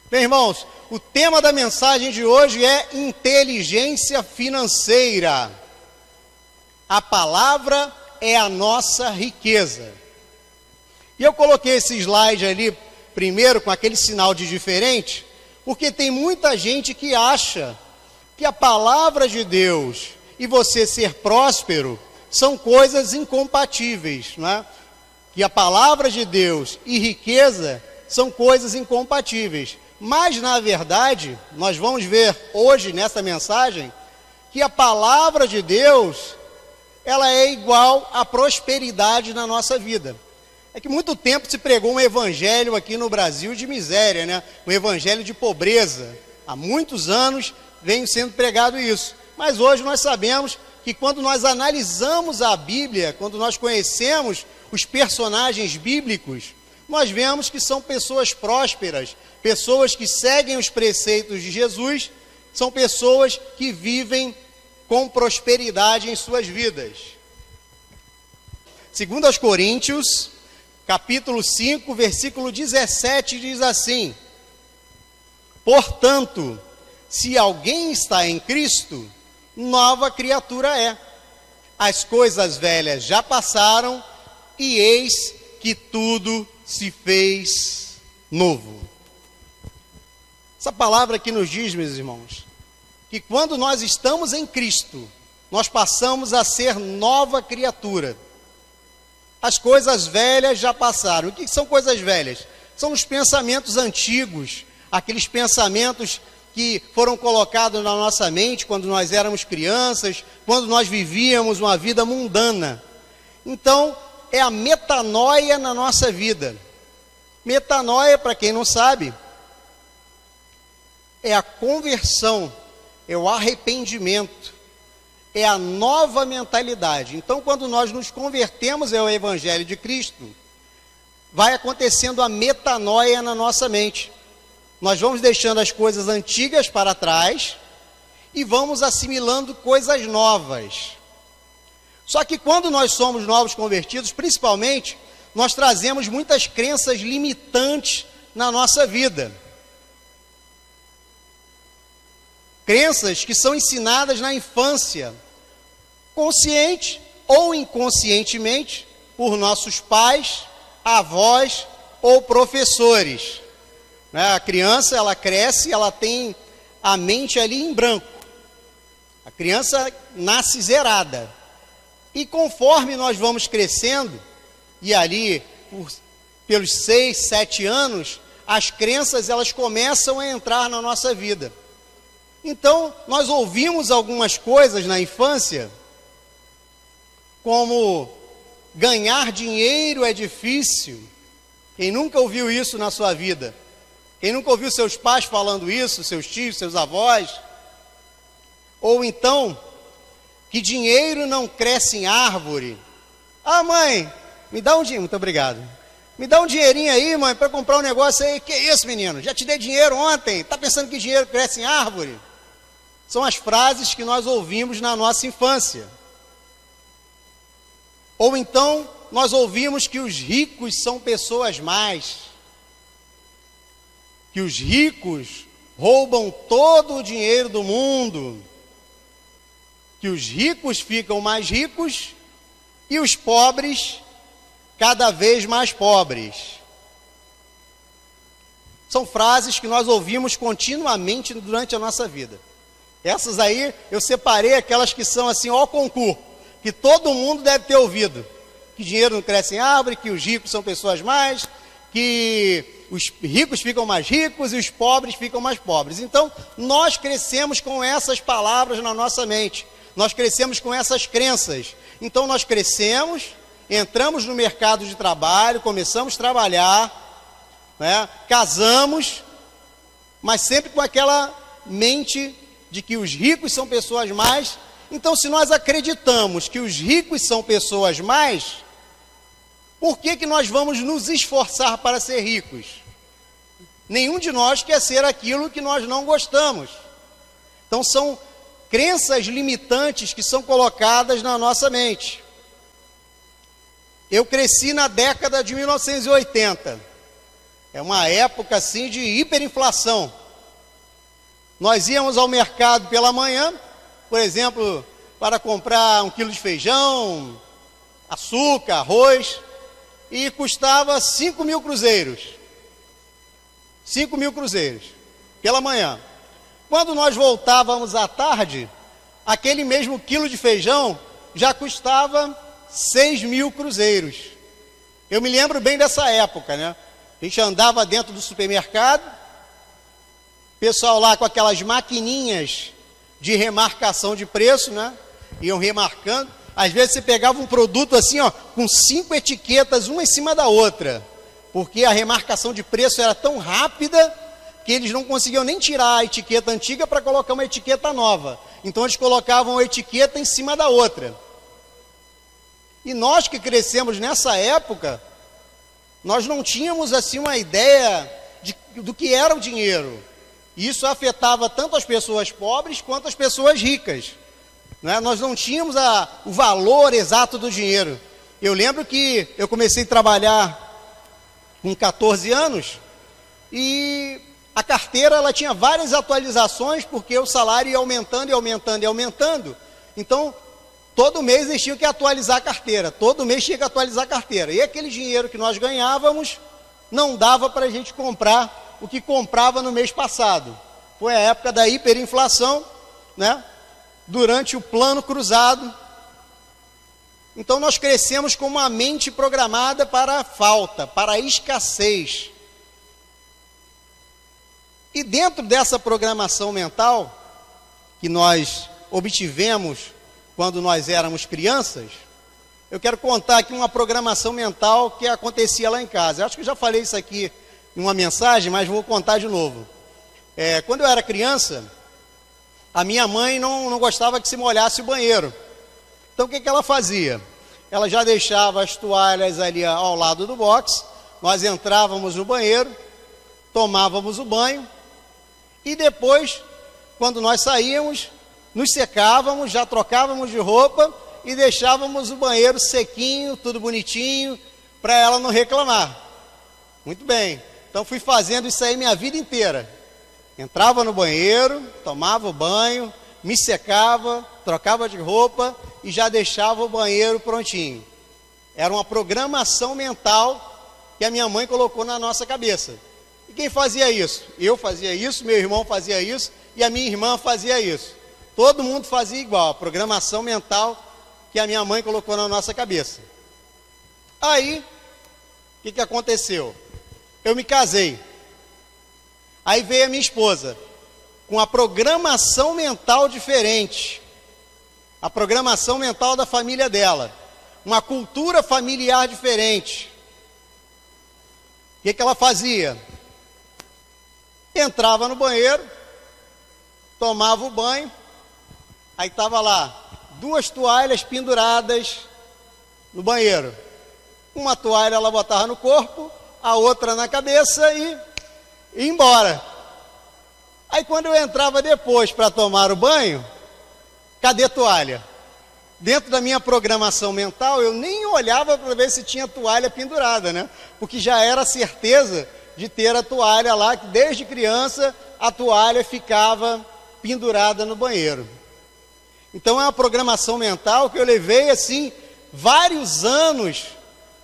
Bem, irmãos, o tema da mensagem de hoje é inteligência financeira. A palavra é a nossa riqueza. E eu coloquei esse slide ali primeiro com aquele sinal de diferente, porque tem muita gente que acha que a palavra de Deus e você ser próspero são coisas incompatíveis, não é? Que a palavra de Deus e riqueza são coisas incompatíveis. Mas, na verdade, nós vamos ver hoje nessa mensagem que a palavra de Deus, ela é igual à prosperidade na nossa vida. É que muito tempo se pregou um evangelho aqui no Brasil de miséria, né? Um evangelho de pobreza. Há muitos anos vem sendo pregado isso. Mas hoje nós sabemos que quando nós analisamos a Bíblia, quando nós conhecemos os personagens bíblicos, nós vemos que são pessoas prósperas, pessoas que seguem os preceitos de Jesus, são pessoas que vivem com prosperidade em suas vidas. Segundo aos Coríntios, capítulo 5, versículo 17, diz assim: portanto, se alguém está em Cristo, nova criatura é. As coisas velhas já passaram, e eis que tudo se fez novo. Essa palavra aqui nos diz, meus irmãos, que quando nós estamos em Cristo, nós passamos a ser nova criatura. As coisas velhas já passaram. O que são coisas velhas? São os pensamentos antigos, aqueles pensamentos que foram colocados na nossa mente quando nós éramos crianças, quando nós vivíamos uma vida mundana. Então, é a metanoia na nossa vida. Metanoia, para quem não sabe, é a conversão, é o arrependimento, é a nova mentalidade. Então, quando nós nos convertemos ao Evangelho de Cristo, vai acontecendo a metanoia na nossa mente. Nós vamos deixando as coisas antigas para trás e vamos assimilando coisas novas. Só que quando nós somos novos convertidos, principalmente, nós trazemos muitas crenças limitantes na nossa vida. Crenças que são ensinadas na infância, consciente ou inconscientemente, por nossos pais, avós ou professores. A criança, ela cresce, ela tem a mente ali em branco. A criança nasce zerada. E conforme nós vamos crescendo, e ali pelos 6, 7 anos, as crenças elas começam a entrar na nossa vida. Então, nós ouvimos algumas coisas na infância, como ganhar dinheiro é difícil. Quem nunca ouviu isso na sua vida? Quem nunca ouviu seus pais falando isso, seus tios, seus avós? Ou então, que dinheiro não cresce em árvore. Ah, mãe, me dá um dinheiro. Muito obrigado. Me dá um dinheirinho aí, mãe, para comprar um negócio aí. Que isso, menino? Já te dei dinheiro ontem. Está pensando que dinheiro cresce em árvore? São as frases que nós ouvimos na nossa infância. Ou então, nós ouvimos que os ricos são pessoas más. Que os ricos roubam todo o dinheiro do mundo. Que os ricos ficam mais ricos e os pobres cada vez mais pobres. São frases que nós ouvimos continuamente durante a nossa vida. Essas aí, eu separei aquelas que são assim, ó concurso, que todo mundo deve ter ouvido. Que dinheiro não cresce em árvore, que os ricos são pessoas más, que os ricos ficam mais ricos e os pobres ficam mais pobres. Então, nós crescemos com essas palavras na nossa mente. Nós crescemos com essas crenças. Então, nós crescemos, entramos no mercado de trabalho, começamos a trabalhar, né? Casamos, mas sempre com aquela mente de que os ricos são pessoas más. Então, se nós acreditamos que os ricos são pessoas más, por que nós vamos nos esforçar para ser ricos? Nenhum de nós quer ser aquilo que nós não gostamos. Então são crenças limitantes que são colocadas na nossa mente. Eu cresci na década de 1980. É uma época assim de hiperinflação. Nós íamos ao mercado pela manhã, por exemplo, para comprar 1 quilo de feijão, açúcar, arroz, e custava 5 mil cruzeiros. 5 mil cruzeiros, pela manhã. Quando nós voltávamos à tarde, aquele mesmo quilo de feijão já custava 6 mil cruzeiros. Eu me lembro bem dessa época, né? A gente andava dentro do supermercado, pessoal lá com aquelas maquininhas de remarcação de preço, né? Iam remarcando. Às vezes você pegava um produto assim, ó, com 5 etiquetas, uma em cima da outra, porque a remarcação de preço era tão rápida que eles não conseguiam nem tirar a etiqueta antiga para colocar uma etiqueta nova. Então eles colocavam a etiqueta em cima da outra. E nós que crescemos nessa época, nós não tínhamos assim uma ideia do que era o dinheiro. E isso afetava tanto as pessoas pobres quanto as pessoas ricas. Né? Nós não tínhamos o valor exato do dinheiro. Eu lembro que eu comecei a trabalhar com 14 anos e a carteira ela tinha várias atualizações porque o salário ia aumentando e aumentando e aumentando. Então, todo mês eles tinham que atualizar a carteira. Todo mês tinha que atualizar a carteira. E aquele dinheiro que nós ganhávamos não dava para a gente comprar o que comprava no mês passado. Foi a época da hiperinflação, né? Durante o plano cruzado. Então nós crescemos com uma mente programada para a falta, para a escassez. E dentro dessa programação mental que nós obtivemos quando nós éramos crianças, eu quero contar aqui uma programação mental que acontecia lá em casa. Eu acho que eu já falei isso aqui em uma mensagem, mas vou contar de novo. Quando eu era criança, a minha mãe não gostava que se molhasse o banheiro. Então o que ela fazia? Ela já deixava as toalhas ali ao lado do box, nós entrávamos no banheiro, tomávamos o banho, e depois, quando nós saíamos, nos secávamos, já trocávamos de roupa e deixávamos o banheiro sequinho, tudo bonitinho, para ela não reclamar. Muito bem, então fui fazendo isso aí minha vida inteira. Entrava no banheiro, tomava o banho, me secava, trocava de roupa e já deixava o banheiro prontinho. Era uma programação mental que a minha mãe colocou na nossa cabeça. E quem fazia isso? Eu fazia isso, meu irmão fazia isso e a minha irmã fazia isso. Todo mundo fazia igual, a programação mental que a minha mãe colocou na nossa cabeça. Aí, o que aconteceu? Eu me casei. Aí veio a minha esposa, com a programação mental diferente. A programação mental da família dela. Uma cultura familiar diferente. O que ela fazia? Entrava no banheiro, tomava o banho, aí estava lá 2 toalhas penduradas no banheiro. Uma toalha ela botava no corpo, a outra na cabeça e ia embora. Aí quando eu entrava depois para tomar o banho, cadê a toalha? Dentro da minha programação mental, eu nem olhava para ver se tinha toalha pendurada, né? Porque já era certeza de ter a toalha lá, que desde criança a toalha ficava pendurada no banheiro. Então é uma programação mental que eu levei assim vários anos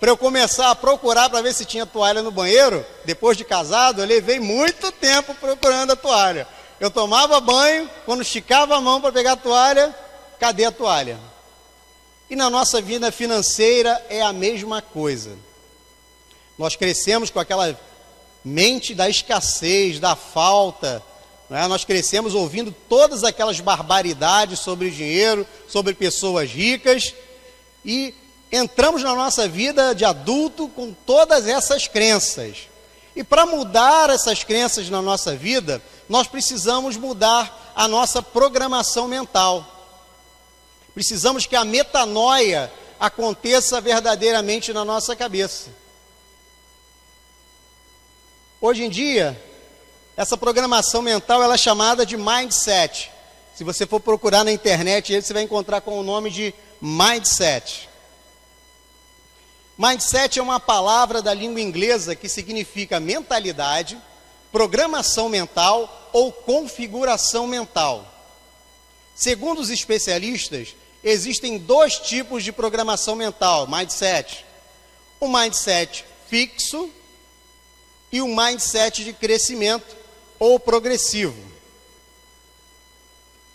para eu começar a procurar para ver se tinha toalha no banheiro. Depois de casado, eu levei muito tempo procurando a toalha. Eu tomava banho, quando esticava a mão para pegar a toalha, cadê a toalha? E na nossa vida financeira é a mesma coisa. Nós crescemos com aquela mente da escassez, da falta, né? Nós crescemos ouvindo todas aquelas barbaridades sobre dinheiro, sobre pessoas ricas, e entramos na nossa vida de adulto com todas essas crenças. E para mudar essas crenças na nossa vida, nós precisamos mudar a nossa programação mental. Precisamos que a metanoia aconteça verdadeiramente na nossa cabeça. Hoje em dia, Essa programação mental ela é chamada de mindset. Se você for procurar na internet, você vai encontrar com o nome de mindset. Mindset é uma palavra da língua inglesa que significa mentalidade, programação mental ou configuração mental. Segundo os especialistas, existem dois tipos de programação mental, mindset. O mindset fixo e o mindset de crescimento ou progressivo.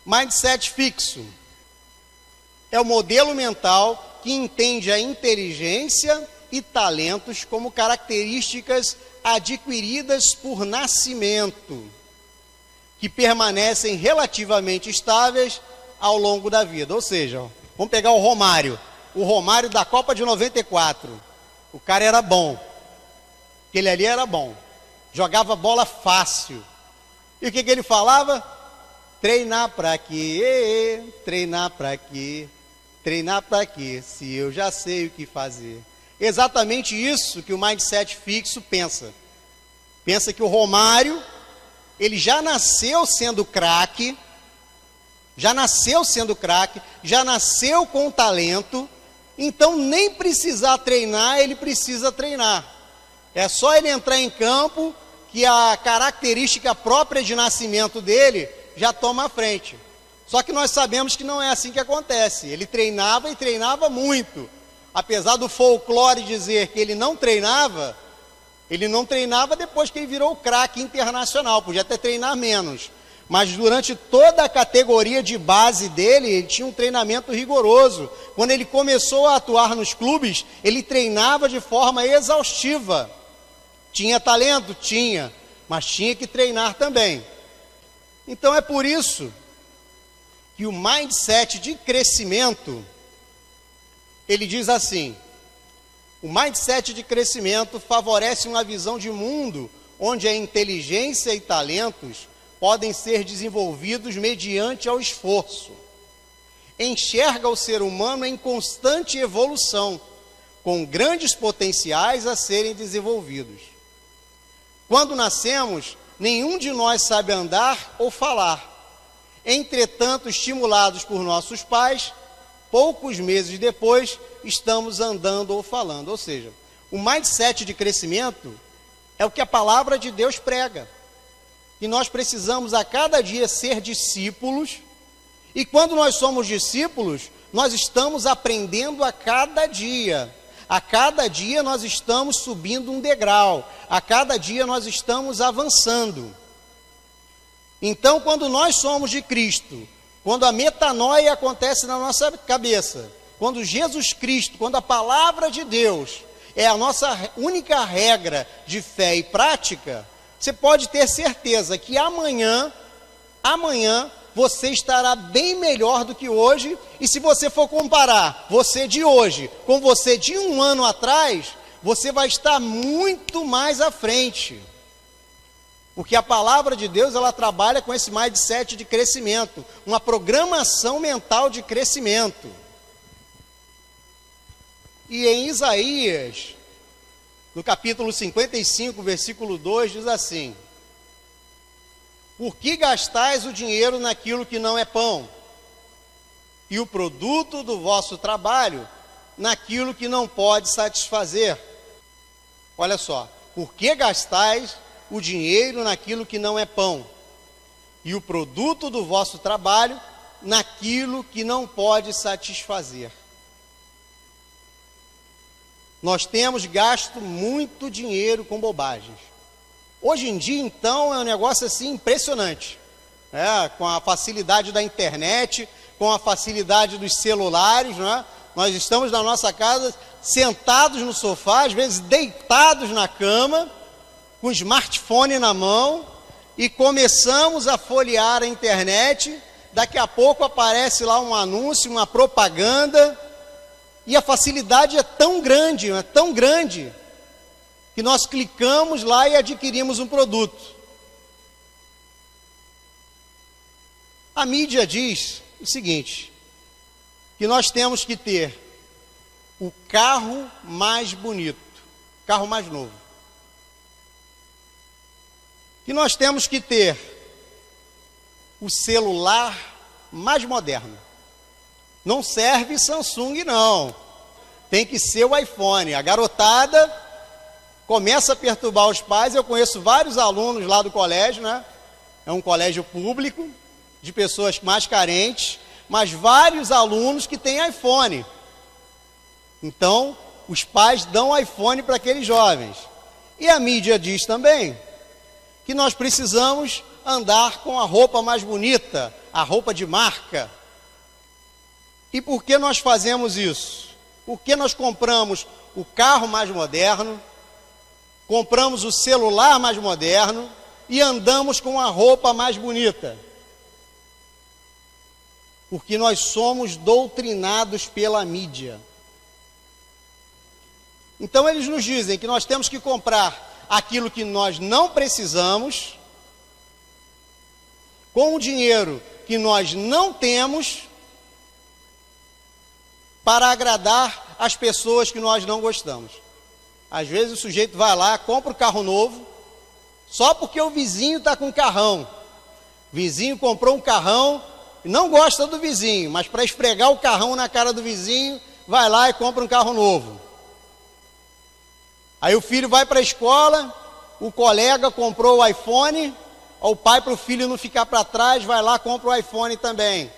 Mindset fixo é o modelo mental que entende a inteligência e talentos como características adquiridas por nascimento, que permanecem relativamente estáveis ao longo da vida. Ou seja, vamos pegar o Romário da Copa de 94. O cara era bom, aquele ali era bom, jogava bola fácil. E o que ele falava? Treinar para quê? Treinar para quê? Treinar para quê? Se eu já sei o que fazer. Exatamente isso que o mindset fixo pensa. Pensa que o Romário, ele já nasceu sendo craque, já nasceu com talento, então nem precisar treinar, ele precisa treinar. É só ele entrar em campo que a característica própria de nascimento dele já toma a frente. Só que nós sabemos que não é assim que acontece. Ele treinava e treinava muito. Apesar do folclore dizer que ele não treinava depois que ele virou craque internacional, podia até treinar menos. Mas durante toda a categoria de base dele, ele tinha um treinamento rigoroso. Quando ele começou a atuar nos clubes, ele treinava de forma exaustiva. Tinha talento? Tinha, mas tinha que treinar também. Então é por isso que o mindset de crescimento, ele diz assim: o mindset de crescimento favorece uma visão de mundo onde a inteligência e talentos podem ser desenvolvidos mediante ao esforço. Enxerga o ser humano em constante evolução, com grandes potenciais a serem desenvolvidos. Quando nascemos, nenhum de nós sabe andar ou falar. Entretanto, estimulados por nossos pais, poucos meses depois, estamos andando ou falando. Ou seja, o mindset de crescimento é o que a palavra de Deus prega. E nós precisamos a cada dia ser discípulos. E quando nós somos discípulos, nós estamos aprendendo a cada dia. A cada dia nós estamos subindo um degrau. A cada dia nós estamos avançando. Então, quando nós somos de Cristo, quando a metanoia acontece na nossa cabeça, quando Jesus Cristo, quando a palavra de Deus é a nossa única regra de fé e prática, você pode ter certeza que amanhã você estará bem melhor do que hoje. E se você for comparar você de hoje com você de um ano atrás, você vai estar muito mais à frente. Porque a palavra de Deus, ela trabalha com esse mindset de crescimento, uma programação mental de crescimento. E em Isaías, no capítulo 55, versículo 2, diz assim: por que gastais o dinheiro naquilo que não é pão, e o produto do vosso trabalho naquilo que não pode satisfazer? Olha só, por que gastais o dinheiro naquilo que não é pão, e o produto do vosso trabalho naquilo que não pode satisfazer? Nós temos gasto muito dinheiro com bobagens. Hoje em dia, então, é um negócio assim impressionante, com a facilidade da internet, com a facilidade dos celulares, Nós estamos na nossa casa, sentados no sofá, às vezes deitados na cama, com o smartphone na mão, e começamos a folhear a internet. Daqui a pouco aparece lá um anúncio, uma propaganda, e a facilidade é tão grande, que nós clicamos lá e adquirimos um produto. A mídia diz o seguinte, que nós temos que ter o carro mais bonito, carro mais novo. que nós temos que ter o celular mais moderno. Não serve Samsung, não. Tem que ser o iPhone. A garotada começa a perturbar os pais. Eu conheço vários alunos lá do colégio, né? É um colégio público, de pessoas mais carentes, mas vários alunos que têm iPhone. Então, os pais dão iPhone para aqueles jovens. E a mídia diz também que nós precisamos andar com a roupa mais bonita, a roupa de marca. E por que nós fazemos isso? Por que nós compramos o carro mais moderno, compramos o celular mais moderno e andamos com a roupa mais bonita? Porque nós somos doutrinados pela mídia. Então eles nos dizem que nós temos que comprar aquilo que nós não precisamos, com o dinheiro que nós não temos, para agradar as pessoas que nós não gostamos. Às vezes o sujeito vai lá, compra um carro novo, só porque o vizinho está com um carrão. O vizinho comprou um carrão, não gosta do vizinho, mas para esfregar o carrão na cara do vizinho, vai lá e compra um carro novo. Aí o filho vai para a escola, o colega comprou o iPhone, o pai, para o filho não ficar para trás, vai lá e compra o iPhone também.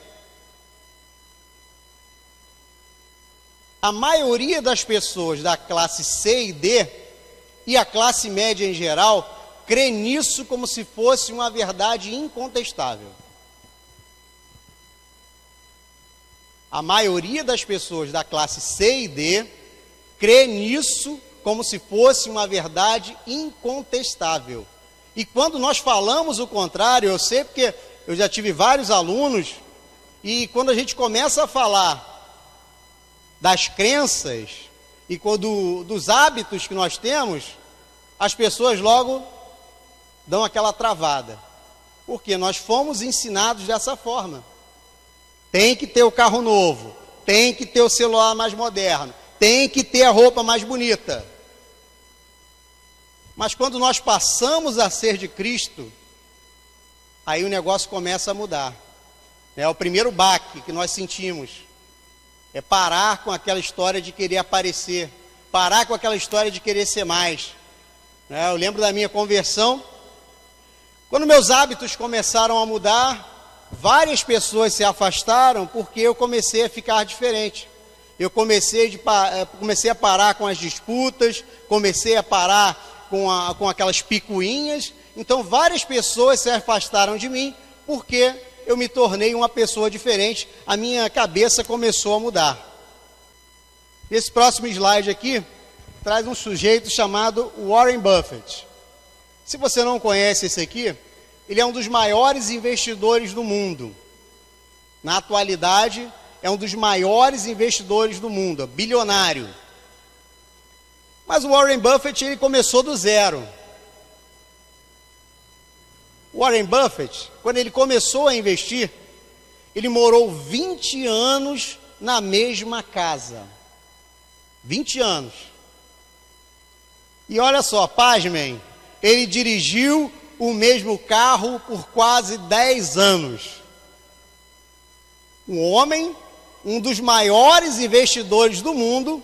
A maioria das pessoas da classe C e D, e a classe média em geral, crê nisso como se fosse uma verdade incontestável. A maioria das pessoas da classe C e D crê nisso como se fosse uma verdade incontestável. E quando nós falamos o contrário, eu sei porque eu já tive vários alunos, e quando a gente começa a falar das crenças e dos hábitos que nós temos, as pessoas logo dão aquela travada. Porque nós fomos ensinados dessa forma. Tem que ter o carro novo, tem que ter o celular mais moderno, tem que ter a roupa mais bonita. Mas quando nós passamos a ser de Cristo, aí o negócio começa a mudar. É o primeiro baque que nós sentimos. É parar com aquela história de querer aparecer, parar com aquela história de querer ser mais. Eu lembro da minha conversão, quando meus hábitos começaram a mudar, várias pessoas se afastaram porque eu comecei a ficar diferente. Eu comecei a parar com as disputas, comecei a parar com aquelas picuinhas. Então várias pessoas se afastaram de mim porque eu me tornei uma pessoa diferente, a minha cabeça começou a mudar. Esse próximo slide aqui traz um sujeito chamado Warren Buffett. Se você não conhece esse aqui, ele é um dos maiores investidores do mundo. Na atualidade, é um dos maiores investidores do mundo, bilionário. Mas o Warren Buffett, ele começou do zero. Warren Buffett, quando ele começou a investir, ele morou 20 anos na mesma casa. 20 anos. E olha só, pasmem, ele dirigiu o mesmo carro por quase 10 anos. Um homem, um dos maiores investidores do mundo,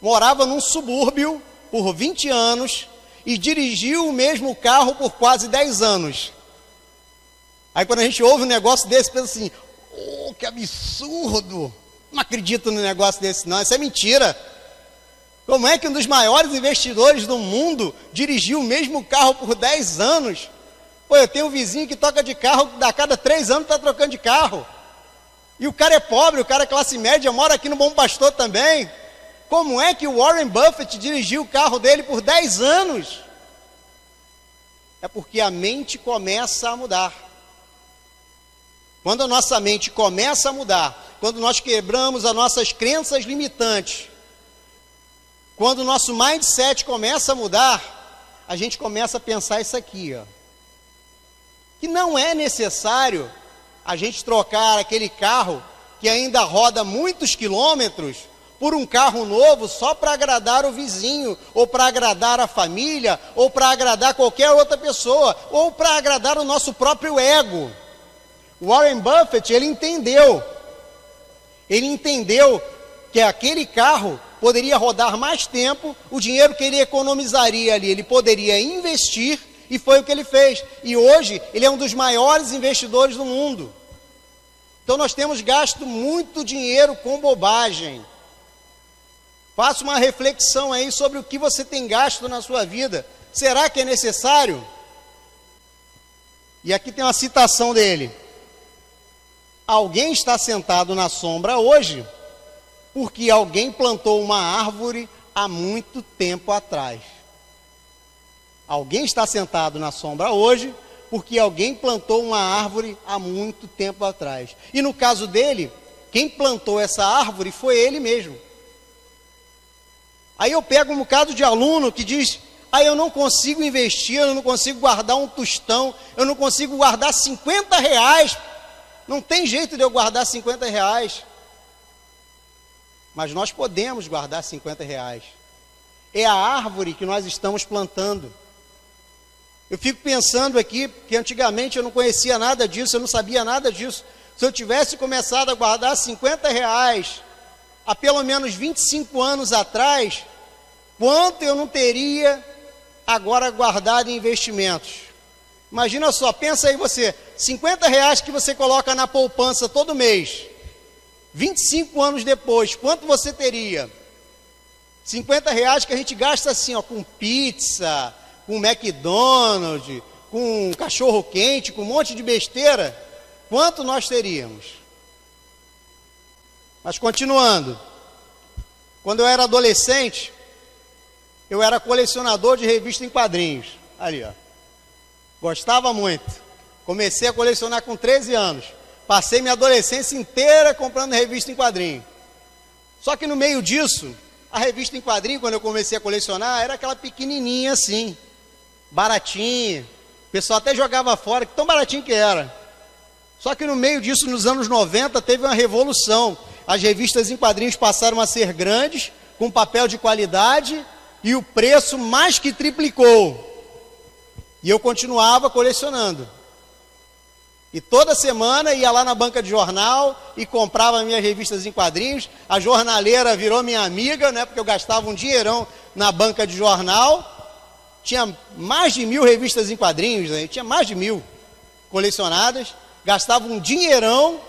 morava num subúrbio por 20 anos e dirigiu o mesmo carro por quase 10 anos. Aí quando a gente ouve um negócio desse, pensa assim, oh, que absurdo, não acredito num negócio desse não, isso é mentira. Como é que um dos maiores investidores do mundo dirigiu o mesmo carro por 10 anos? Pô, eu tenho um vizinho que toca de carro, a cada 3 anos está trocando de carro. E o cara é pobre, o cara é classe média, mora aqui no Bom Pastor também. Como é que o Warren Buffett dirigiu o carro dele por 10 anos? É porque a mente começa a mudar. Quando a nossa mente começa a mudar, quando nós quebramos as nossas crenças limitantes, quando o nosso mindset começa a mudar, a gente começa a pensar isso aqui, ó, que não é necessário a gente trocar aquele carro que ainda roda muitos quilômetros por um carro novo só para agradar o vizinho, ou para agradar a família, ou para agradar qualquer outra pessoa, ou para agradar o nosso próprio ego. Warren Buffett, ele entendeu que aquele carro poderia rodar mais tempo, o dinheiro que ele economizaria ali, ele poderia investir, e foi o que ele fez. E hoje, ele é um dos maiores investidores do mundo. Então, nós temos gasto muito dinheiro com bobagem. Faça uma reflexão aí sobre o que você tem gasto na sua vida. Será que é necessário? E aqui tem uma citação dele. Alguém está sentado na sombra hoje porque alguém plantou uma árvore há muito tempo atrás. Alguém está sentado na sombra hoje porque alguém plantou uma árvore há muito tempo atrás. E no caso dele, quem plantou essa árvore foi ele mesmo. Aí eu pego um bocado de aluno que diz: eu não consigo investir, eu não consigo guardar um tostão, eu não consigo guardar R$50. Não tem jeito de eu guardar R$50. Mas nós podemos guardar R$50. É a árvore que nós estamos plantando. Eu fico pensando aqui, que antigamente eu não conhecia nada disso, eu não sabia nada disso. Se eu tivesse começado a guardar R$50 há pelo menos 25 anos atrás, quanto eu não teria agora guardado em investimentos? Imagina só, pensa aí você, R$50 que você coloca na poupança todo mês, 25 anos depois, quanto você teria? R$50 que a gente gasta assim, com pizza, com McDonald's, com cachorro quente, com um monte de besteira, quanto nós teríamos? Mas continuando, quando eu era adolescente, eu era colecionador de revista em quadrinhos, ali ó, gostava muito, comecei a colecionar com 13 anos, passei minha adolescência inteira comprando revista em quadrinho, só que no meio disso, a revista em quadrinho, quando eu comecei a colecionar, era aquela pequenininha assim, baratinha, o pessoal até jogava fora, que tão baratinho que era. Só que no meio disso, nos anos 90, teve uma revolução. As revistas em quadrinhos passaram a ser grandes, com papel de qualidade, e o preço mais que triplicou. E eu continuava colecionando. E toda semana ia lá na banca de jornal e comprava minhas revistas em quadrinhos. A jornaleira virou minha amiga, né, porque eu gastava um dinheirão na banca de jornal. Tinha mais de 1000 revistas em quadrinhos, né? Tinha mais de 1000 colecionadas, gastava um dinheirão,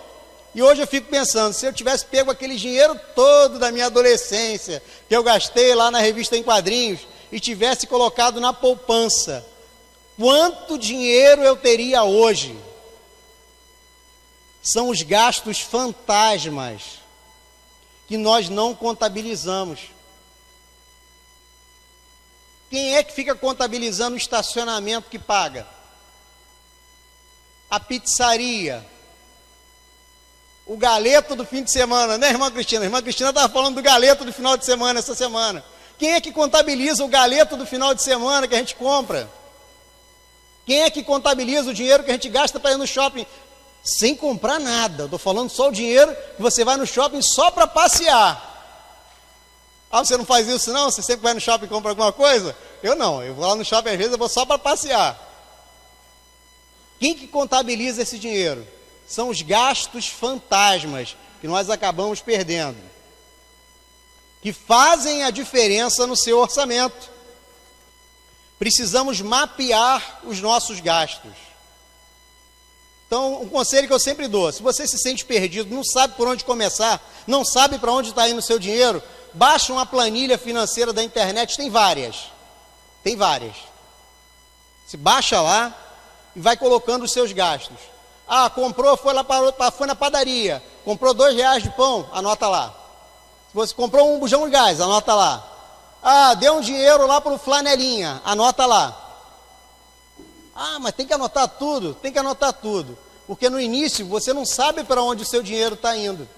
e hoje eu fico pensando, se eu tivesse pego aquele dinheiro todo da minha adolescência, que eu gastei lá na revista em quadrinhos, e tivesse colocado na poupança, quanto dinheiro eu teria hoje? São os gastos fantasmas, que nós não contabilizamos. Quem é que fica contabilizando o estacionamento que paga? A pizzaria. O galeto do fim de semana, né, irmã Cristina? A irmã Cristina estava falando do galeto do final de semana, essa semana. Quem é que contabiliza o galeto do final de semana que a gente compra? Quem é que contabiliza o dinheiro que a gente gasta para ir no shopping? Sem comprar nada. Estou falando só o dinheiro que você vai no shopping só para passear. Você não faz isso não? Você sempre vai no shopping e compra alguma coisa? Eu não, eu vou lá no shopping às vezes, eu vou só para passear. Quem que contabiliza esse dinheiro? São os gastos fantasmas que nós acabamos perdendo, que fazem a diferença no seu orçamento. Precisamos mapear os nossos gastos. Então, um conselho que eu sempre dou: se você se sente perdido, não sabe por onde começar, não sabe para onde está indo o seu dinheiro, baixa uma planilha financeira da internet, tem várias. Se baixa lá e vai colocando os seus gastos. Comprou, foi na padaria, comprou R$2 de pão, anota lá. Se você comprou um bujão de gás, anota lá. Deu um dinheiro lá para o flanelinha, anota lá. Mas tem que anotar tudo? Tem que anotar tudo, porque no início você não sabe para onde o seu dinheiro está indo.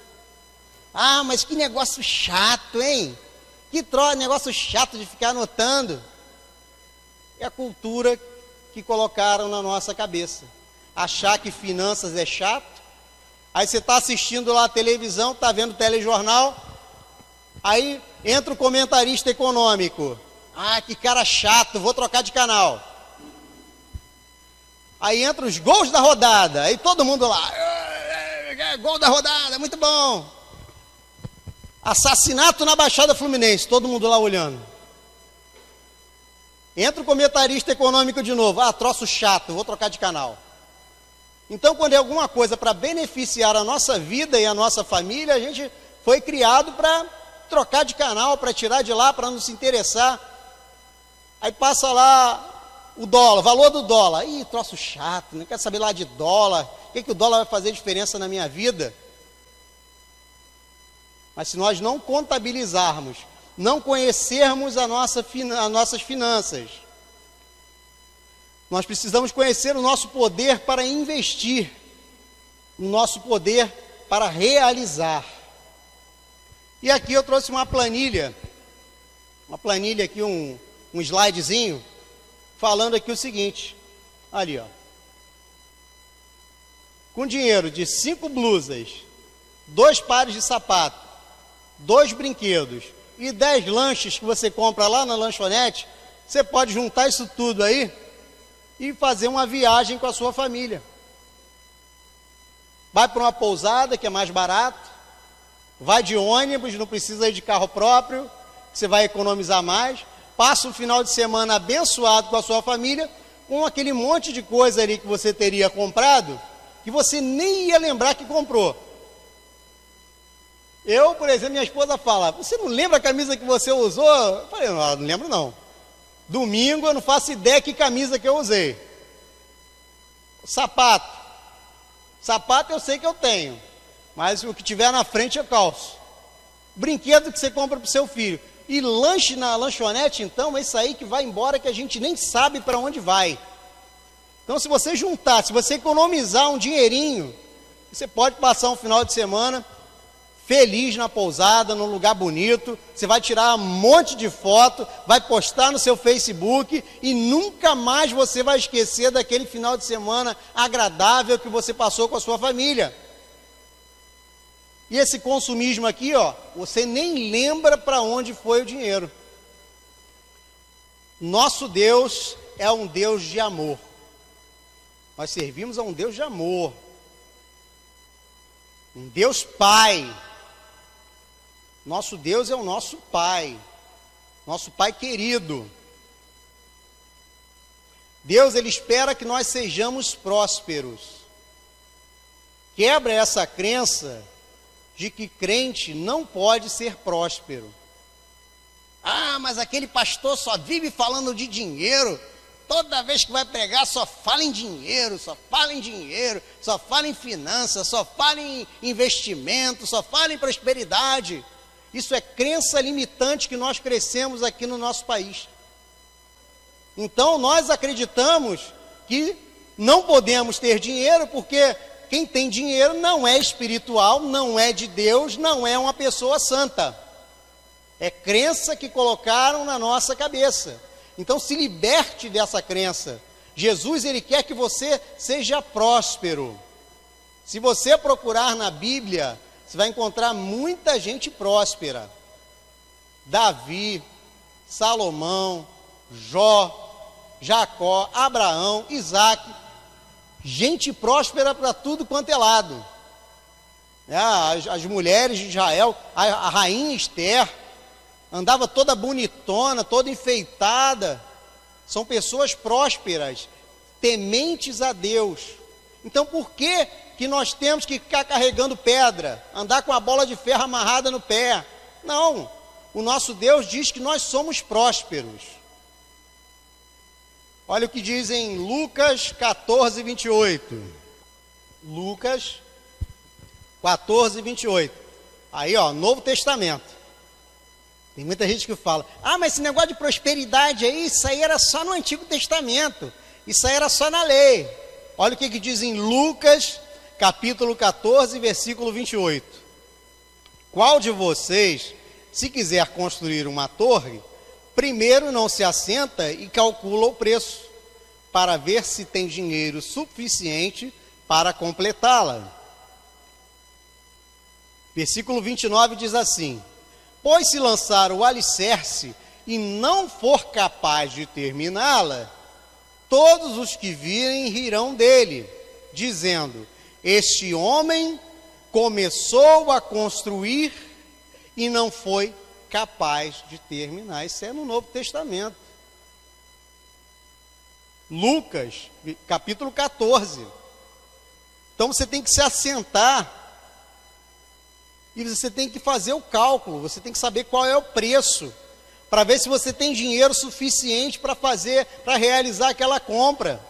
Mas que negócio chato, hein? Que negócio chato de ficar anotando. É a cultura que colocaram na nossa cabeça. Achar que finanças é chato. Aí você está assistindo lá a televisão, está vendo o telejornal, Aí entra o comentarista econômico. Ah, que cara chato, vou trocar de canal. Aí entra os gols da rodada. Aí todo mundo lá. Gol da rodada, muito bom. Assassinato na Baixada Fluminense, todo mundo lá olhando. Entra o comentarista econômico de novo. Ah, troço chato, vou trocar de canal. Então, quando é alguma coisa para beneficiar a nossa vida e a nossa família, a gente foi criado para trocar de canal, para tirar de lá, para não se interessar. Aí passa lá o dólar, valor do dólar. Ih, troço chato, não quero saber lá de dólar. O que o dólar vai fazer diferença na minha vida? Mas se nós não contabilizarmos, não conhecermos as nossas finanças, nós precisamos conhecer o nosso poder para investir, o nosso poder para realizar. E aqui eu trouxe uma planilha aqui, um slidezinho, falando aqui o seguinte, ali ó, com dinheiro de 5 blusas, 2 pares de sapato, 2 brinquedos e 10 lanches que você compra lá na lanchonete, você pode juntar isso tudo aí e fazer uma viagem com a sua família. Vai para uma pousada que é mais barato, vai de ônibus, não precisa ir de carro próprio, você vai economizar mais, passa um final de semana abençoado com a sua família, com aquele monte de coisa ali que você teria comprado, que você nem ia lembrar que comprou. Eu, por exemplo, minha esposa fala, você não lembra a camisa que você usou? Eu falei, não lembro não. Domingo eu não faço ideia que camisa que eu usei. Sapato eu sei que eu tenho, mas o que tiver na frente eu calço. Brinquedo que você compra para o seu filho. E lanche na lanchonete, então, é isso aí que vai embora, que a gente nem sabe para onde vai. Então, se você juntar, se você economizar um dinheirinho, você pode passar um final de semana feliz na pousada, num lugar bonito, você vai tirar um monte de foto, vai postar no seu Facebook e nunca mais você vai esquecer daquele final de semana agradável que você passou com a sua família. E esse consumismo aqui, ó, você nem lembra para onde foi o dinheiro. Nosso Deus é um Deus de amor. Nós servimos a um Deus de amor. Um Deus Pai. Nosso Deus é o nosso Pai. Nosso Pai querido. Deus, Ele espera que nós sejamos prósperos. Quebra essa crença de que crente não pode ser próspero. Ah, mas aquele pastor só vive falando de dinheiro. Toda vez que vai pregar só fala em dinheiro, só fala em dinheiro, só fala em finanças, só fala em investimento, só fala em prosperidade. Isso é crença limitante que nós crescemos aqui no nosso país. Então nós acreditamos que não podemos ter dinheiro porque quem tem dinheiro não é espiritual, não é de Deus, não é uma pessoa santa. É crença que colocaram na nossa cabeça. Então se liberte dessa crença. Jesus, Ele quer que você seja próspero. Se você procurar na Bíblia, você vai encontrar muita gente próspera. Davi, Salomão, Jó, Jacó, Abraão, Isaac. Gente próspera para tudo quanto é lado. As mulheres de Israel, a rainha Esther, andava toda bonitona, toda enfeitada. São pessoas prósperas, tementes a Deus. Então por que nós temos que ficar carregando pedra, andar com a bola de ferro amarrada no pé? Não, o nosso Deus diz que nós somos prósperos. Olha o que diz em Lucas 14, 28. Lucas 14, 28. Aí, ó, Novo Testamento. Tem muita gente que fala, mas esse negócio de prosperidade aí, isso aí era só no Antigo Testamento. Isso aí era só na lei. Olha o que diz em Lucas, capítulo 14, versículo 28. Qual de vocês, se quiser construir uma torre, primeiro não se assenta e calcula o preço, para ver se tem dinheiro suficiente para completá-la? Versículo 29 diz assim: Pois se lançar o alicerce e não for capaz de terminá-la, todos os que virem rirão dele, dizendo: este homem começou a construir e não foi capaz de terminar. Isso é no Novo Testamento. Lucas, capítulo 14. Então você tem que se assentar e você tem que fazer o cálculo, você tem que saber qual é o preço, para ver se você tem dinheiro suficiente para realizar aquela compra.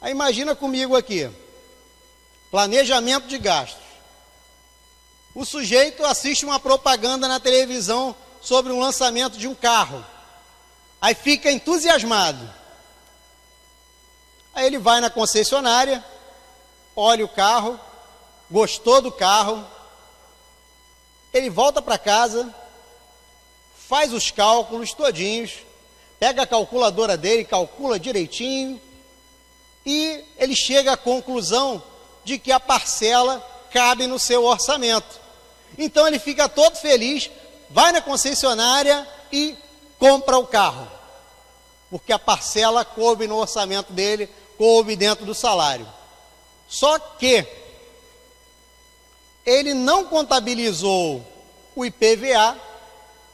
Aí imagina comigo aqui, planejamento de gastos. O sujeito assiste uma propaganda na televisão sobre o lançamento de um carro. Aí fica entusiasmado. Aí ele vai na concessionária, olha o carro, gostou do carro, ele volta para casa, faz os cálculos todinhos, pega a calculadora dele, calcula direitinho, e ele chega à conclusão de que a parcela cabe no seu orçamento. Então ele fica todo feliz, vai na concessionária e compra o carro, porque a parcela coube no orçamento dele, coube dentro do salário. Só que ele não contabilizou o IPVA.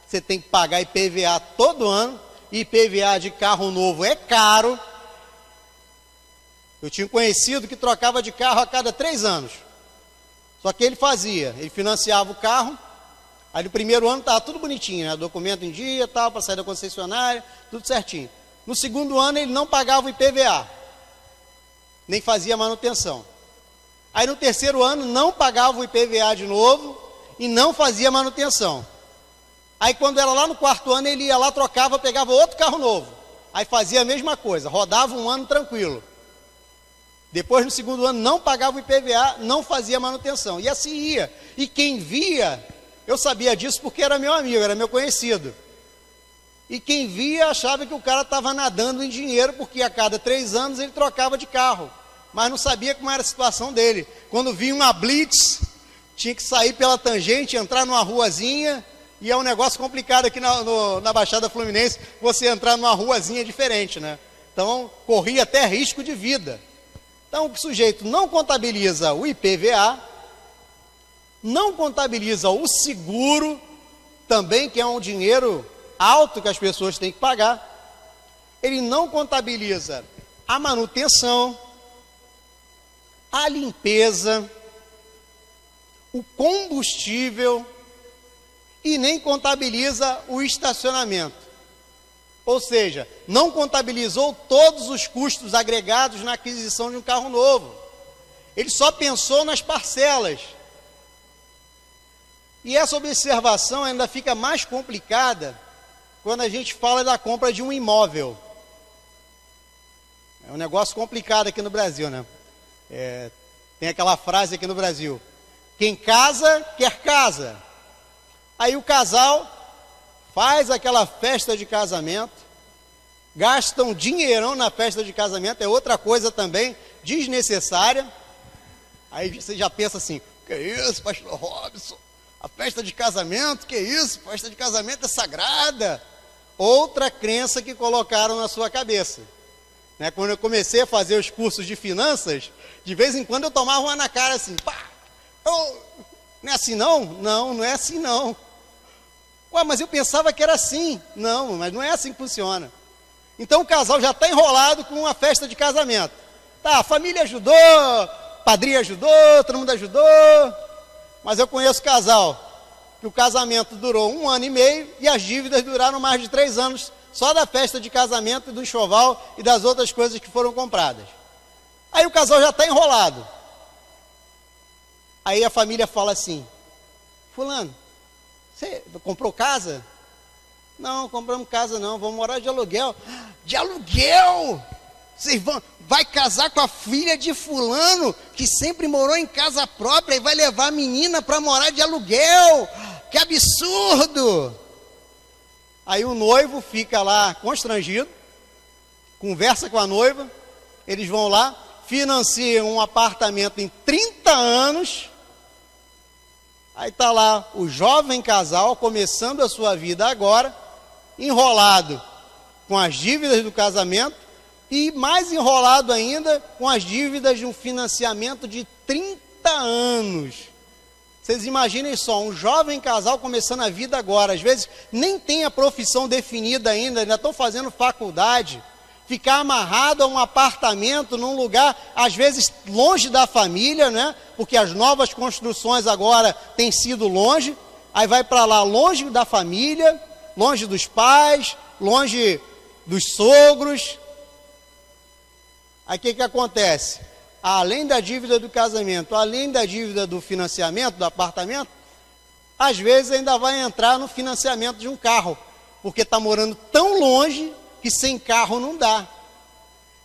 Você tem que pagar IPVA todo ano. IPVA de carro novo é caro. Eu tinha um conhecido que trocava de carro a cada 3 anos. Só que ele financiava o carro. Aí no primeiro ano estava tudo bonitinho, né? Documento em dia, tal, para sair da concessionária, tudo certinho. No segundo ano ele não pagava o IPVA, nem fazia manutenção. Aí no terceiro ano não pagava o IPVA de novo e não fazia manutenção. Aí quando era lá no quarto ano ele ia lá, trocava, pegava outro carro novo. Aí fazia a mesma coisa, rodava um ano tranquilo. Depois no segundo ano não pagava o IPVA, não fazia manutenção. E assim ia. E quem via, eu sabia disso porque era meu amigo, era meu conhecido. E quem via achava que o cara estava nadando em dinheiro, porque a cada 3 anos ele trocava de carro. Mas não sabia como era a situação dele. Quando vinha uma blitz, tinha que sair pela tangente, entrar numa ruazinha, e é um negócio complicado aqui na Baixada Fluminense, você entrar numa ruazinha diferente, né? Então, corria até risco de vida. Então, o sujeito não contabiliza o IPVA, não contabiliza o seguro, também, que é um dinheiro alto que as pessoas têm que pagar. Ele não contabiliza a manutenção, a limpeza, o combustível e nem contabiliza o estacionamento. Ou seja, não contabilizou todos os custos agregados na aquisição de um carro novo. Ele só pensou nas parcelas. E essa observação ainda fica mais complicada quando a gente fala da compra de um imóvel. É um negócio complicado aqui no Brasil, né? Tem aquela frase aqui no Brasil: quem casa, quer casa. Aí o casal faz aquela festa de casamento, gastam dinheirão na festa de casamento, é outra coisa também desnecessária. Aí você já pensa assim: que isso, pastor Robson? A festa de casamento, que isso? Festa de casamento é sagrada. Outra crença que colocaram na sua cabeça. Né? Quando eu comecei a fazer os cursos de finanças, de vez em quando eu tomava uma na cara assim: pá, não é assim não? Não, não é assim não. Ué, mas eu pensava que era assim. Não, mas não é assim que funciona. Então o casal já está enrolado com uma festa de casamento. Tá, a família ajudou, padrinho ajudou, todo mundo ajudou. Mas eu conheço casal que o casamento durou 1 ano e meio e as dívidas duraram mais de 3 anos, só da festa de casamento, do enxoval e das outras coisas que foram compradas. Aí o casal já está enrolado. Aí a família fala assim: fulano, você comprou casa? Não, compramos casa não, vamos morar de aluguel. De aluguel? Vocês vai casar com a filha de fulano, que sempre morou em casa própria, e vai levar a menina para morar de aluguel? Que absurdo! Aí o noivo fica lá constrangido, conversa com a noiva, eles vão lá, financiam um apartamento em 30 anos, Aí está lá o jovem casal começando a sua vida agora, enrolado com as dívidas do casamento e mais enrolado ainda com as dívidas de um financiamento de 30 anos. Vocês imaginem só, um jovem casal começando a vida agora, às vezes nem tem a profissão definida ainda estão fazendo faculdade, ficar amarrado a um apartamento num lugar, às vezes longe da família, né? Porque as novas construções agora têm sido longe, aí vai para lá longe da família, longe dos pais, longe dos sogros. Aí o que acontece? Além da dívida do casamento, além da dívida do financiamento do apartamento, às vezes ainda vai entrar no financiamento de um carro, porque está morando tão longe que sem carro não dá.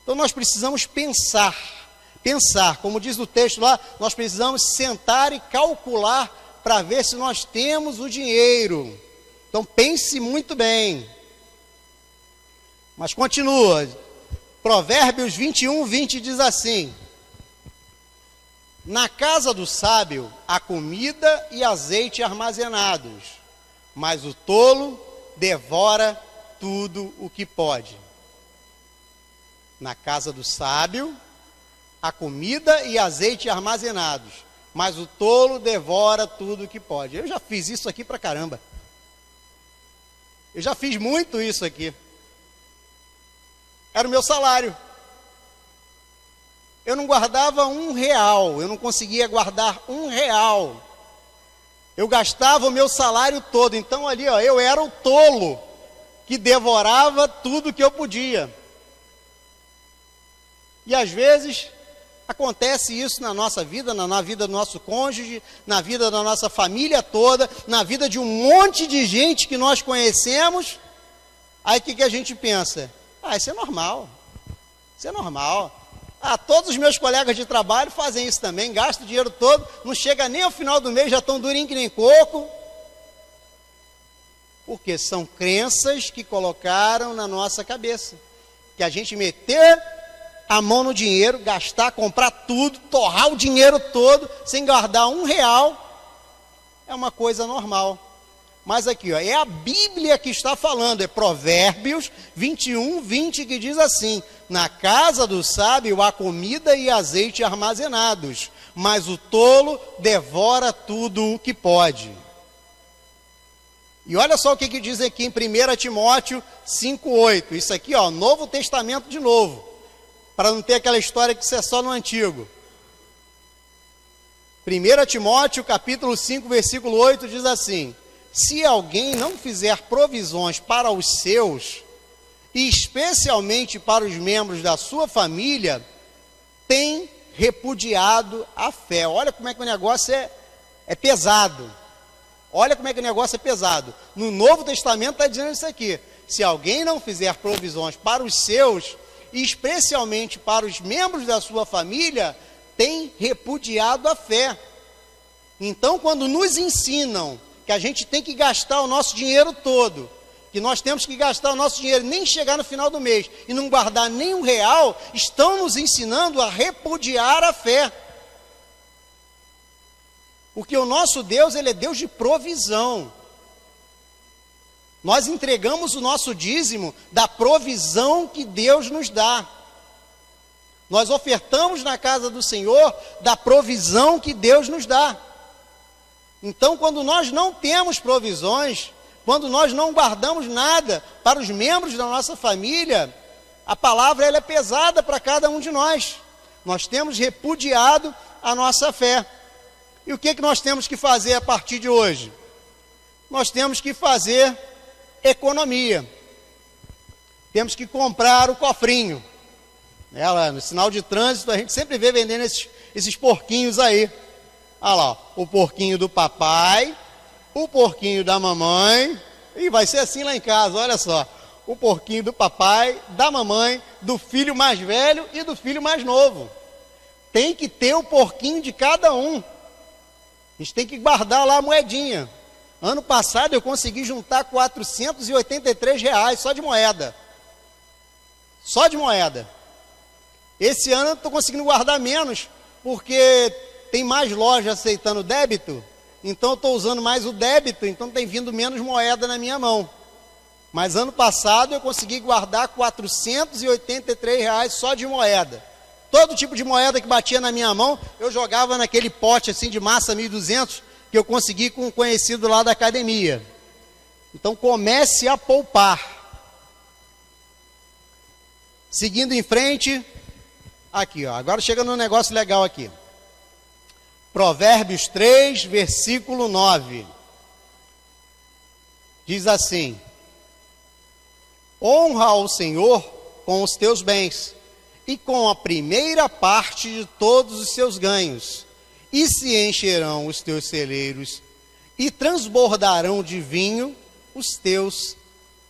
Então nós precisamos pensar, como diz o texto lá, nós precisamos sentar e calcular para ver se nós temos o dinheiro. Então pense muito bem. Mas continua, Provérbios 21:20 diz assim: na casa do sábio há comida e azeite armazenados, mas o tolo devora tudo o que pode. Na casa do sábio há comida e azeite armazenados, mas o tolo devora tudo o que pode. Eu já fiz isso aqui pra caramba. Eu já fiz muito isso aqui. Era o meu salário. Eu não guardava R$1, eu não conseguia guardar R$1. Eu gastava o meu salário todo. Então ali, eu era o tolo que devorava tudo que eu podia. E às vezes acontece isso na nossa vida, na vida do nosso cônjuge, na vida da nossa família toda, na vida de um monte de gente que nós conhecemos. Aí o que a gente pensa? Isso é normal. Isso é normal. Todos os meus colegas de trabalho fazem isso também, gastam o dinheiro todo, não chega nem ao final do mês, já estão durinho que nem coco. Porque são crenças que colocaram na nossa cabeça. Que a gente meter a mão no dinheiro, gastar, comprar tudo, torrar o dinheiro todo, sem guardar R$1, é uma coisa normal. Mas aqui, é a Bíblia que está falando, é Provérbios 21:20, que diz assim: na casa do sábio há comida e azeite armazenados, mas o tolo devora tudo o que pode. E olha só o que diz aqui em 1 Timóteo 5:8, isso aqui, Novo Testamento de novo, para não ter aquela história que isso é só no Antigo. 1 Timóteo capítulo 5, versículo 8 diz assim: se alguém não fizer provisões para os seus, e especialmente para os membros da sua família, tem repudiado a fé. Olha como é que o negócio é pesado. Olha como é que o negócio é pesado. No Novo Testamento está dizendo isso aqui: se alguém não fizer provisões para os seus, e especialmente para os membros da sua família, tem repudiado a fé. Então, quando nos ensinam que a gente tem que gastar o nosso dinheiro todo, que nós temos que gastar o nosso dinheiro, nem chegar no final do mês e não guardar nem R$1, estão nos ensinando a repudiar a fé. Porque o nosso Deus, Ele é Deus de provisão. Nós entregamos o nosso dízimo da provisão que Deus nos dá. Nós ofertamos na casa do Senhor da provisão que Deus nos dá. Então, quando nós não temos provisões, quando nós não guardamos nada para os membros da nossa família, a palavra ela é pesada para cada um de nós. Nós temos repudiado a nossa fé. E o que nós temos que fazer a partir de hoje? Nós temos que fazer economia. Temos que comprar o cofrinho. No sinal de trânsito a gente sempre vê vendendo esses porquinhos aí. Olha lá, o porquinho do papai, o porquinho da mamãe, e vai ser assim lá em casa, olha só. O porquinho do papai, da mamãe, do filho mais velho e do filho mais novo. Tem que ter o porquinho de cada um. A gente tem que guardar lá a moedinha. Ano passado eu consegui juntar R$483 só de moeda. Só de moeda. Esse ano eu estou conseguindo guardar menos, porque tem mais lojas aceitando débito, então eu estou usando mais o débito, então tem vindo menos moeda na minha mão. Mas ano passado eu consegui guardar R$ 483 só de moeda. Todo tipo de moeda que batia na minha mão, eu jogava naquele pote assim de massa 1.200, que eu consegui com um conhecido lá da academia. Então comece a poupar. Seguindo em frente, aqui, ó, agora chega num negócio legal aqui. Provérbios 3, versículo 9. Diz assim: honra ao Senhor com os teus bens e com a primeira parte de todos os seus ganhos, e se encherão os teus celeiros e transbordarão de vinho os teus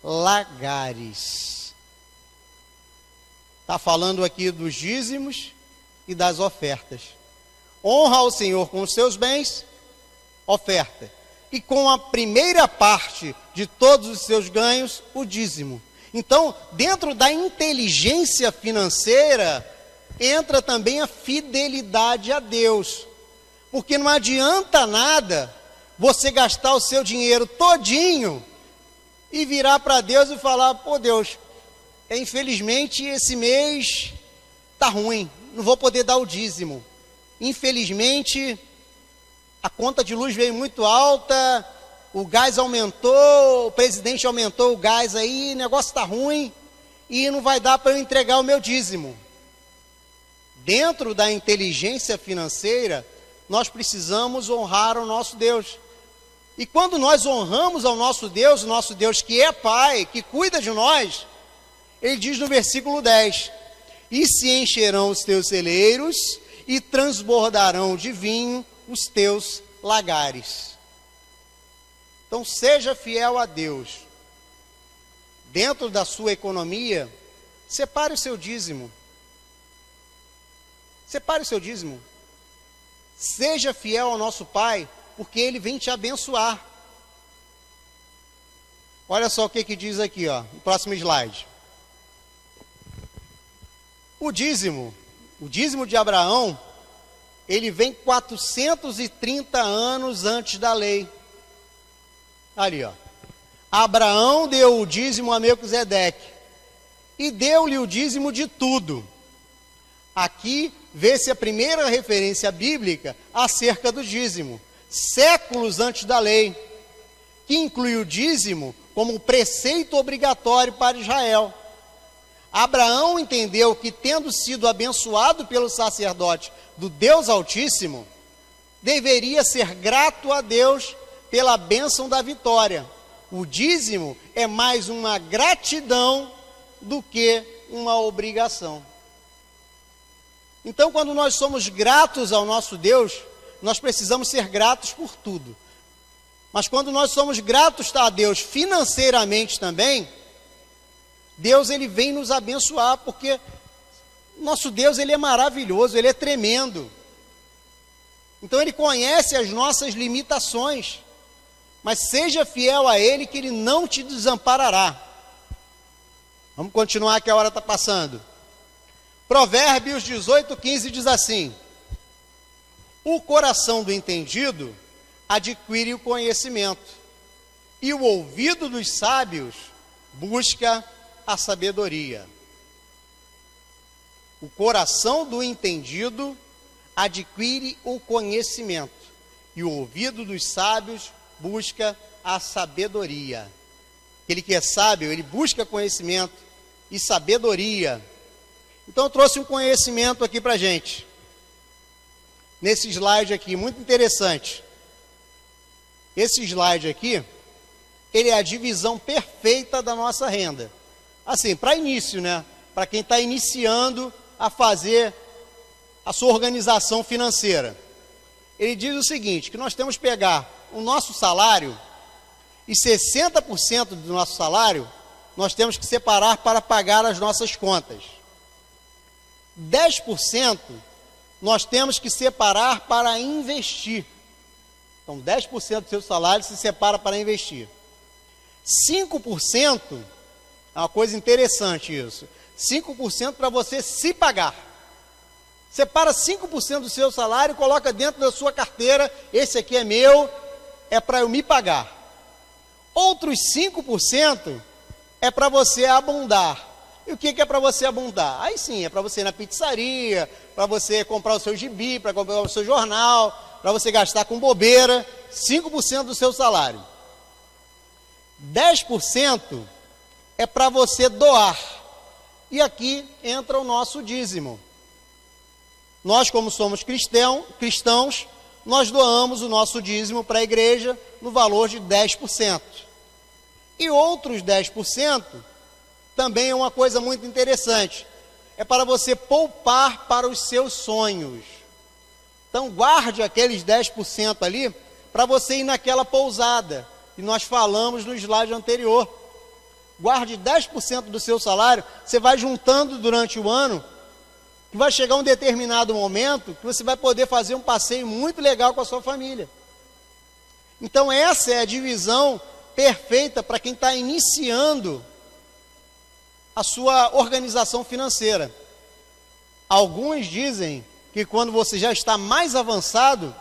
lagares. Está falando aqui dos dízimos e das ofertas. Honra ao Senhor com os seus bens, oferta, e com a primeira parte de todos os seus ganhos, o dízimo. Então, dentro da inteligência financeira, entra também a fidelidade a Deus. Porque não adianta nada você gastar o seu dinheiro todinho e virar para Deus e falar: pô, Deus, infelizmente esse mês está ruim, não vou poder dar o dízimo. Infelizmente, a conta de luz veio muito alta, o gás aumentou, o presidente aumentou o gás aí, o negócio está ruim e não vai dar para eu entregar o meu dízimo. Dentro da inteligência financeira, nós precisamos honrar o nosso Deus. E quando nós honramos ao nosso Deus que é Pai, que cuida de nós, Ele diz no versículo 10: e se encherão os teus celeiros e transbordarão de vinho os teus lagares. Então seja fiel a Deus. Dentro da sua economia, separe o seu dízimo. Separe o seu dízimo. Seja fiel ao nosso Pai, porque Ele vem te abençoar. Olha só o que diz aqui, ó, no próximo slide. O dízimo de Abraão, ele vem 430 anos antes da lei. Ali, ó. Abraão deu o dízimo a Melquisedeque e deu-lhe o dízimo de tudo. Aqui vê-se a primeira referência bíblica acerca do dízimo, séculos antes da lei, que inclui o dízimo como um preceito obrigatório para Israel. Abraão entendeu que, tendo sido abençoado pelo sacerdote do Deus Altíssimo, deveria ser grato a Deus pela bênção da vitória. O dízimo é mais uma gratidão do que uma obrigação. Então, quando nós somos gratos ao nosso Deus, nós precisamos ser gratos por tudo. Mas quando nós somos gratos a Deus financeiramente também, Deus, Ele vem nos abençoar, porque nosso Deus, Ele é maravilhoso, Ele é tremendo. Então Ele conhece as nossas limitações, mas seja fiel a Ele, que Ele não te desamparará. Vamos continuar, que a hora está passando. Provérbios 18:15 diz assim: o coração do entendido adquire o conhecimento, e o ouvido dos sábios busca a sabedoria. O coração do entendido adquire o conhecimento, e o ouvido dos sábios busca a sabedoria. Aquele que é sábio, ele busca conhecimento e sabedoria. Então eu trouxe um conhecimento aqui para a gente, nesse slide aqui, muito interessante. Esse slide aqui, ele é a divisão perfeita da nossa renda. Assim, para início, né? Para quem está iniciando a fazer a sua organização financeira. Ele diz o seguinte, que nós temos que pegar o nosso salário e 60% do nosso salário nós temos que separar para pagar as nossas contas. 10% nós temos que separar para investir. Então, 10% do seu salário se separa para investir. 5%, é uma coisa interessante isso, 5% para você se pagar. Separa 5% do seu salário e coloca dentro da sua carteira, esse aqui é meu, é para eu me pagar. Outros 5% é para você abundar. E o que é para você abundar? Aí sim, é para você ir na pizzaria, para você comprar o seu gibi, para comprar o seu jornal, para você gastar com bobeira, 5% do seu salário. 10% é para você doar. E aqui entra o nosso dízimo. Nós, como somos cristãos, nós doamos o nosso dízimo para a igreja no valor de 10%. E outros 10% também é uma coisa muito interessante. É para você poupar para os seus sonhos. Então guarde aqueles 10% ali para você ir naquela pousada que nós falamos no slide anterior. Guarde 10% do seu salário, você vai juntando durante o ano, que vai chegar um determinado momento que você vai poder fazer um passeio muito legal com a sua família. Então essa é a divisão perfeita para quem está iniciando a sua organização financeira. Alguns dizem que quando você já está mais avançado,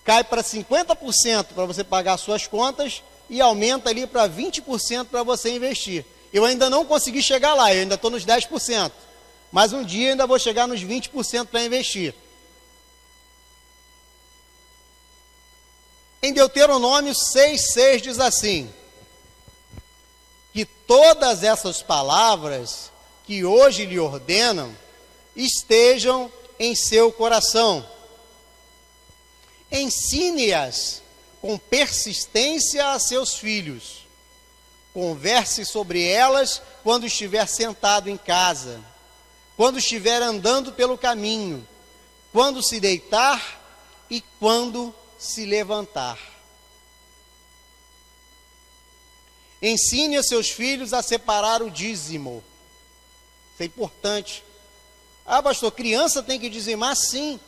cai para 50% para você pagar suas contas e aumenta ali para 20% para você investir. Eu ainda não consegui chegar lá, eu ainda estou nos 10%. Mas um dia ainda vou chegar nos 20% para investir. Em Deuteronômio 6,6 diz assim: que todas essas palavras que hoje lhe ordenam estejam em seu coração. Ensine-as com persistência a seus filhos. Converse sobre elas quando estiver sentado em casa, quando estiver andando pelo caminho, quando se deitar e quando se levantar. Ensine a seus filhos a separar o dízimo. Isso é importante. Ah, pastor, criança tem que dizimar? Sim.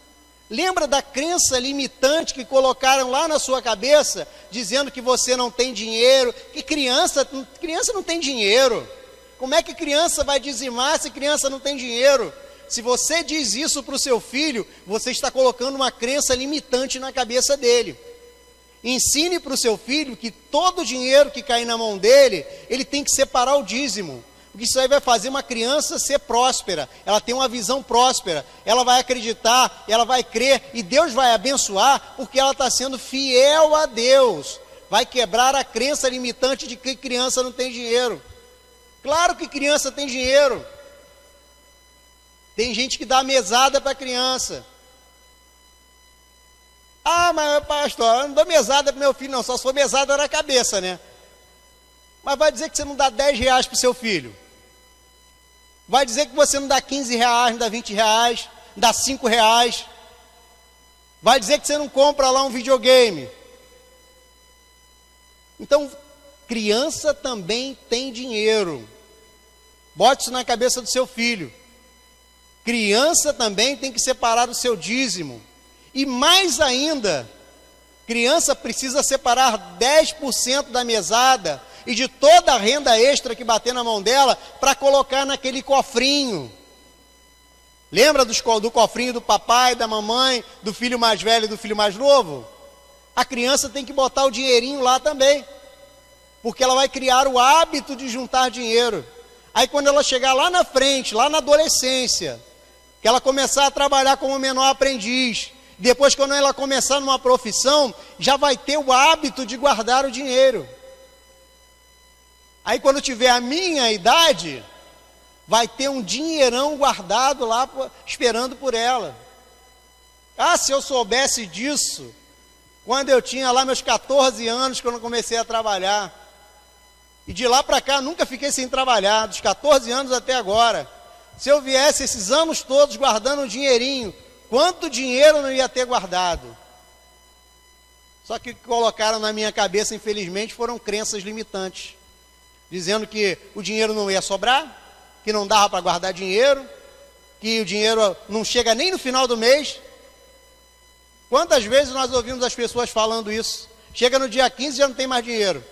Lembra da crença limitante que colocaram lá na sua cabeça, dizendo que você não tem dinheiro, que criança não tem dinheiro. Como é que criança vai dizimar se criança não tem dinheiro? Se você diz isso para o seu filho, você está colocando uma crença limitante na cabeça dele. Ensine para o seu filho que todo o dinheiro que cair na mão dele, ele tem que separar o dízimo. Porque isso aí vai fazer uma criança ser próspera, ela tem uma visão próspera, ela vai acreditar, ela vai crer, e Deus vai abençoar, porque ela está sendo fiel a Deus. Vai quebrar a crença limitante de que criança não tem dinheiro. Claro que criança tem dinheiro. Tem gente que dá mesada para criança. Ah, mas pastor, eu não dou mesada para meu filho não, só se for mesada na cabeça, né? Mas vai dizer que você não dá 10 reais para o seu filho? Vai dizer que você não dá 15 reais, não dá 20 reais, não dá 5 reais? Vai dizer que você não compra lá um videogame? Então, criança também tem dinheiro. Bote isso na cabeça do seu filho. Criança também tem que separar o seu dízimo. E mais ainda, criança precisa separar 10% da mesada e de toda a renda extra que bater na mão dela para colocar naquele cofrinho. Lembra do cofrinho do papai, da mamãe, do filho mais velho e do filho mais novo? A criança tem que botar o dinheirinho lá também, porque ela vai criar o hábito de juntar dinheiro. Aí quando ela chegar lá na frente, lá na adolescência, que ela começar a trabalhar como menor aprendiz, depois quando ela começar numa profissão, já vai ter o hábito de guardar o dinheiro. Aí quando tiver a minha idade, vai ter um dinheirão guardado lá, esperando por ela. Ah, se eu soubesse disso, quando eu tinha lá meus 14 anos, quando eu comecei a trabalhar. E de lá para cá, nunca fiquei sem trabalhar, dos 14 anos até agora. Se eu viesse esses anos todos guardando um dinheirinho, quanto dinheiro eu não ia ter guardado? Só que o que colocaram na minha cabeça, infelizmente, foram crenças limitantes. Dizendo que o dinheiro não ia sobrar, que não dava para guardar dinheiro, que o dinheiro não chega nem no final do mês. Quantas vezes nós ouvimos as pessoas falando isso? Chega no dia 15 e já não tem mais dinheiro.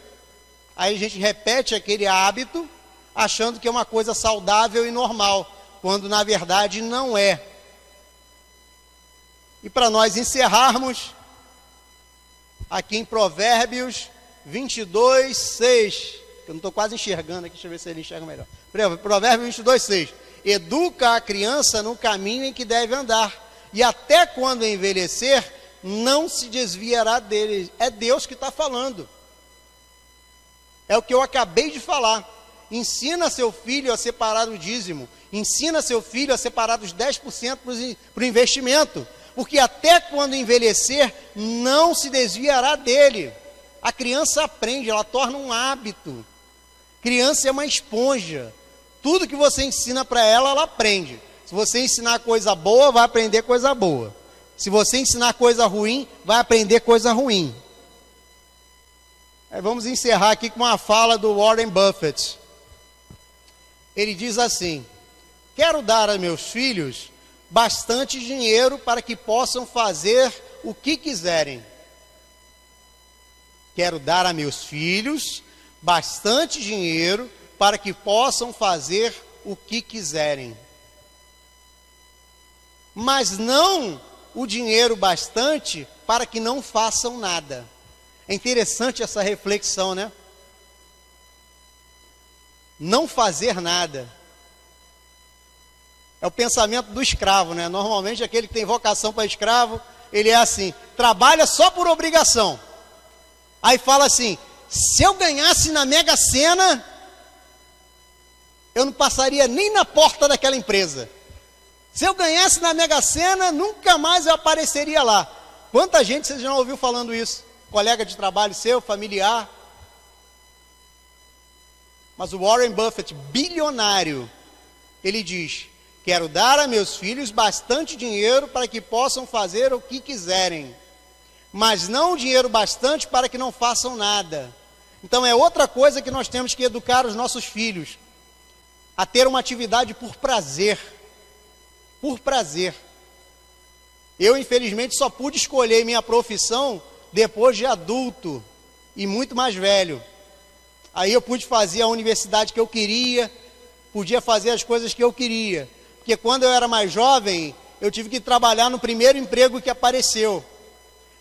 Aí a gente repete aquele hábito, achando que é uma coisa saudável e normal, quando na verdade não é. E para nós encerrarmos, aqui em Provérbios 22, 6, eu não estou quase enxergando aqui, deixa eu ver se ele enxerga melhor. Provérbios 22, 6. Educa a criança no caminho em que deve andar, e até quando envelhecer, não se desviará dele. É Deus que está falando. É o que eu acabei de falar. Ensina seu filho a separar o dízimo. Ensina seu filho a separar os 10% para o investimento. Porque até quando envelhecer, não se desviará dele. A criança aprende, ela torna um hábito. Criança é uma esponja. Tudo que você ensina para ela, ela aprende. Se você ensinar coisa boa, vai aprender coisa boa. Se você ensinar coisa ruim, vai aprender coisa ruim. Aí vamos encerrar aqui com uma fala do Warren Buffett. Ele diz assim: quero dar a meus filhos bastante dinheiro para que possam fazer o que quiserem. Quero dar a meus filhos bastante dinheiro para que possam fazer o que quiserem. Mas não o dinheiro bastante para que não façam nada. É interessante essa reflexão, né? Não fazer nada. É o pensamento do escravo, né? Normalmente aquele que tem vocação para escravo, ele é assim, trabalha só por obrigação. Aí fala assim, se eu ganhasse na Mega Sena, eu não passaria nem na porta daquela empresa. Se eu ganhasse na Mega Sena, nunca mais eu apareceria lá. Quanta gente você já ouviu falando isso? Colega de trabalho seu, familiar. Mas o Warren Buffett, bilionário, ele diz: quero dar a meus filhos bastante dinheiro para que possam fazer o que quiserem, mas não dinheiro bastante para que não façam nada. Então é outra coisa que nós temos que educar os nossos filhos, a ter uma atividade por prazer. Por prazer. Eu, infelizmente, só pude escolher minha profissão depois de adulto e muito mais velho. Aí eu pude fazer a universidade que eu queria, podia fazer as coisas que eu queria. Porque quando eu era mais jovem, eu tive que trabalhar no primeiro emprego que apareceu.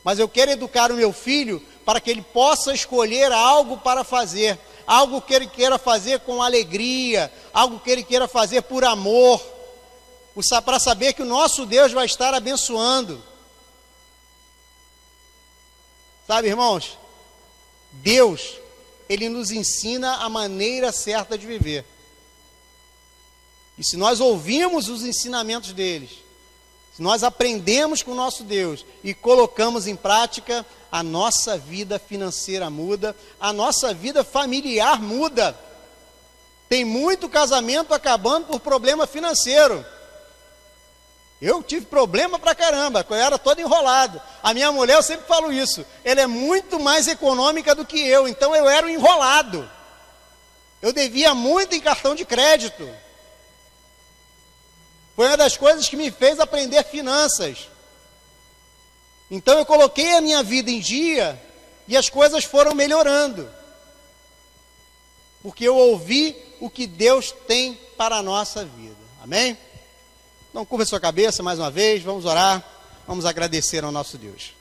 Mas eu quero educar o meu filho para que ele possa escolher algo para fazer, algo que ele queira fazer com alegria, algo que ele queira fazer por amor, para saber que o nosso Deus vai estar abençoando. Sabe, irmãos, Deus, Ele nos ensina a maneira certa de viver. E se nós ouvimos os ensinamentos deles, se nós aprendemos com o nosso Deus e colocamos em prática, a nossa vida financeira muda, a nossa vida familiar muda. Tem muito casamento acabando por problema financeiro. Eu tive problema pra caramba, eu era todo enrolado. A minha mulher, eu sempre falo isso, ela é muito mais econômica do que eu, então eu era um enrolado. Eu devia muito em cartão de crédito. Foi uma das coisas que me fez aprender finanças. Então eu coloquei a minha vida em dia e as coisas foram melhorando. Porque eu ouvi o que Deus tem para a nossa vida. Amém? Então curva a sua cabeça mais uma vez, vamos orar, vamos agradecer ao nosso Deus.